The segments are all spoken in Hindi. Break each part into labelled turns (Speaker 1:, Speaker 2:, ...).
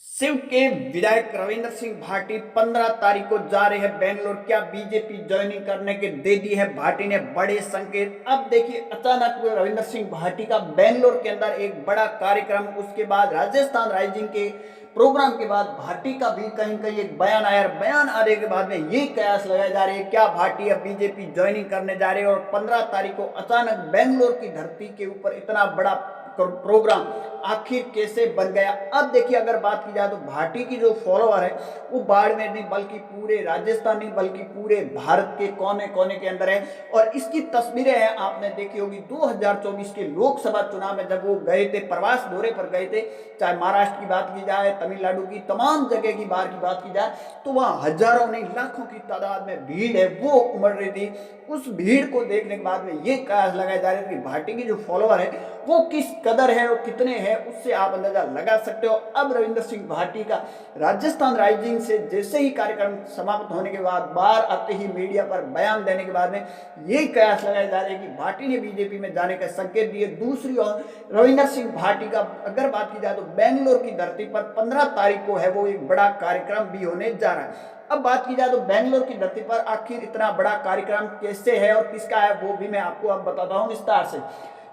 Speaker 1: शिव के विधायक रविंद्र सिंह भाटी 15 तारीख को जा रहे हैं बेंगलोर। क्या बीजेपी ज्वाइनिंग करने के दे दी है भाटी ने बड़े संकेत। अब देखिए अचानक रविंद्र सिंह भाटी का बेंगलोर के अंदर एक बड़ा कार्यक्रम, उसके बाद राजस्थान राइजिंग के प्रोग्राम के बाद भाटी का भी कहीं कहीं एक बयान आया। बयान आने के बाद में ये कयास लगाए जा रहे हैं क्या भाटी अब बीजेपी ज्वाइनिंग करने जा रहे हैं, और 15 तारीख को अचानक बेंगलोर की धरती के ऊपर इतना बड़ा प्रोग्राम आखिर कैसे बन गया। अब देखिए अगर बात की जाए तो भाटी की जो फॉलोअर है वो बाड़मेर नहीं बल्कि पूरे राजस्थान नहीं बल्कि पूरे भारत के कोने कोने के अंदर है। और इसकी तस्वीरें हैं, आपने देखी होगी 2024 के लोकसभा चुनाव में जब वो गए थे, प्रवास दौरे पर गए थे, चाहे महाराष्ट्र की बात की जाए, तमिलनाडु की, तमाम जगह की बार की बात की जाए, तो वहां हजारों नहीं लाखों की तादाद में भीड़ है वो उमड़ रही थी। उस भीड़ को देखने के बाद में ये कयास लगाया जा रहा है कि भाटी की जो फॉलोअर है वो किस कदर है और कितने हैं, उससे आप अंदाजा लगा सकते हो। अब रविंद्र सिंह भाटी का राजस्थान राइजिंग से जैसे ही कार्यक्रम समाप्त होने के बाद बाहर आते ही मीडिया पर बयान देने के बाद में ये कयास लगाया जा रहा है कि भाटी ने बीजेपी में जाने का संकेत दिए। दूसरी ओर रविंद्र सिंह भाटी का अगर बात की जाए तो बेंगलोर की धरती पर 15 तारीख को है वो एक बड़ा कार्यक्रम भी होने जा रहा है। अब बात की जाए तो बेंगलोर की धरती पर आखिर इतना बड़ा कार्यक्रम कैसे है और किसका है वो भी मैं आपको अब बताता हूं विस्तार से।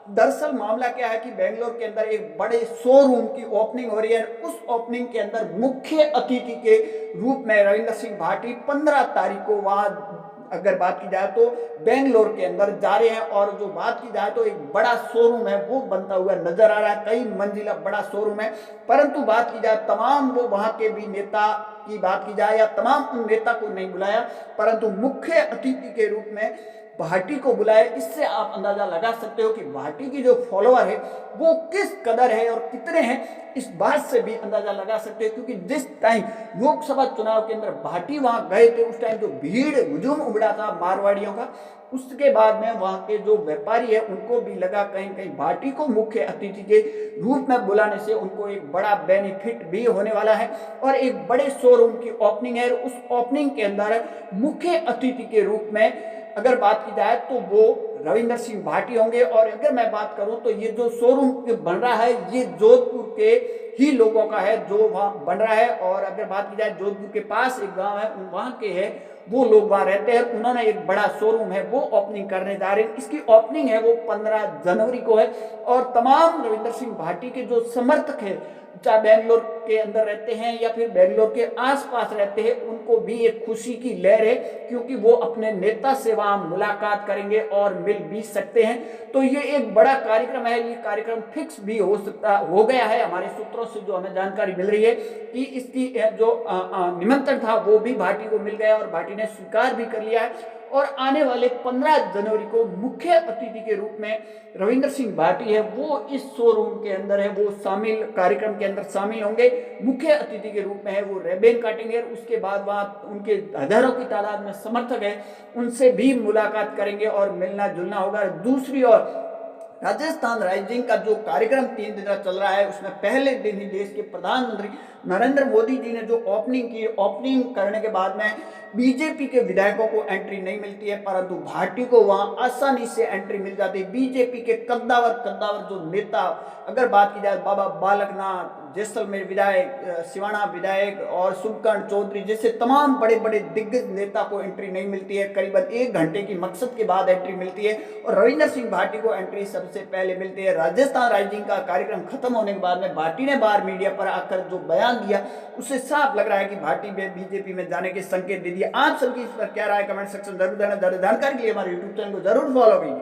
Speaker 1: दरअसल मामला क्या है कि बेंगलोर के अंदर एक बड़े शोरूम की ओपनिंग हो रही है। उस ओपनिंग के अंदर मुख्य अतिथि के रूप में रविंद्र सिंह भाटी 15 तारीख को वहां अगर बात की जाए तो बेंगलोर के अंदर जा रहे हैं। और जो बात की जाए तो एक बड़ा शोरूम है वो बनता हुआ नजर आ रहा है, कई मंजिला बड़ा शोरूम है। परंतु बात की जाए तमाम वो वहां के भी नेता की बात की जाए या तमाम उन नेता को नहीं बुलाया, परंतु मुख्य अतिथि के रूप में भाटी को बुलाया। इससे आप अंदाजा लगा सकते हो कि भाटी की जो फॉलोअर है वो किस कदर है और कितने हैं, इस बात से भी अंदाजा लगा सकते हो। क्योंकि जिस टाइम लोकसभा चुनाव के अंदर भाटी वहां गए थे उस टाइम जो भीड़ हुजूम उमड़ा था मारवाड़ियों का, उसके बाद में वहां के जो व्यापारी है उनको भी लगा कहीं कहीं भाटी को मुख्य अतिथि के रूप में बुलाने से उनको एक बड़ा बेनिफिट भी होने वाला है। और एक बड़े शोरूम की ओपनिंग है, उस ओपनिंग के अंदर मुख्य अतिथि के रूप में अगर बात की जाए तो वो रविंद्र सिंह भाटी होंगे। और अगर मैं बात करूं तो ये जो शोरूम बन रहा है ये जोधपुर के ही लोगों का है जो वहां बन रहा है। और अगर बात की जाए जोधपुर के पास एक गांव है वहां के है वो लोग वहां रहते हैं, उन्होंने एक बड़ा शोरूम है वो ओपनिंग करने जा रहे हैं। इसकी ओपनिंग है वो 15 जनवरी को है। और तमाम रविंद्र सिंह भाटी के जो समर्थक है चाहे बेंगलोर के अंदर रहते हैं या फिर बेंगलोर के आसपास रहते हैं, उनको भी एक खुशी की लहर है क्योंकि वो अपने नेता से वहां मुलाकात करेंगे और मिल भी सकते हैं। तो ये एक बड़ा कार्यक्रम है, ये कार्यक्रम फिक्स भी हो गया है। हमारे सूत्रों से जो हमें जानकारी मिल रही है कि इसकी जो निमंत्रण था वो भी भाटी को मिल गया और भाटी ने स्वीकार भी कर लिया है। और आने वाले 15 जनवरी को मुख्य अतिथि के रूप में रविंद्र सिंह भाटी है वो इस शोरूम के अंदर है वो शामिल कार्यक्रम के अंदर शामिल होंगे। मुख्य अतिथि के रूप में है वो रेबेन काटेंगे। उसके बाद वहां उनके हजारों की तादाद में समर्थक है उनसे भी मुलाकात करेंगे और मिलना जुलना होगा। दूसरी ओर राजस्थान राइजिंग का जो कार्यक्रम 3 दिन चल रहा है उसमें पहले दिन ही देश के प्रधानमंत्री नरेंद्र मोदी जी ने जो ओपनिंग की, ओपनिंग करने के बाद में बीजेपी के विधायकों को एंट्री नहीं मिलती है, परंतु भाटी को वहां आसानी से एंट्री मिल जाती है। बीजेपी के कद्दावर जो नेता अगर बात की जाए बाबा बालकनाथ, जैसलमेर विधायक, सिवाना विधायक और शुभकर्ण चौधरी जैसे तमाम बड़े बड़े दिग्गज नेता को एंट्री नहीं मिलती है। करीबन 1 घंटे की मकसद के बाद एंट्री मिलती है और रविंद्र सिंह भाटी को एंट्री सबसे पहले मिलती है। राजस्थान राइजिंग का कार्यक्रम खत्म होने के बाद में भाटी ने बाहर मीडिया पर आकर जो बयान दिया उससे साफ लग रहा है कि भाटी में बीजेपी में जाने के संकेत दे दिए। आप सबकी इस पर क्या राय कमेंट सेक्शन जरूर देना। जानकारी के लिए हमारे यूट्यूब चैनल को जरूर फॉलो कीजिए।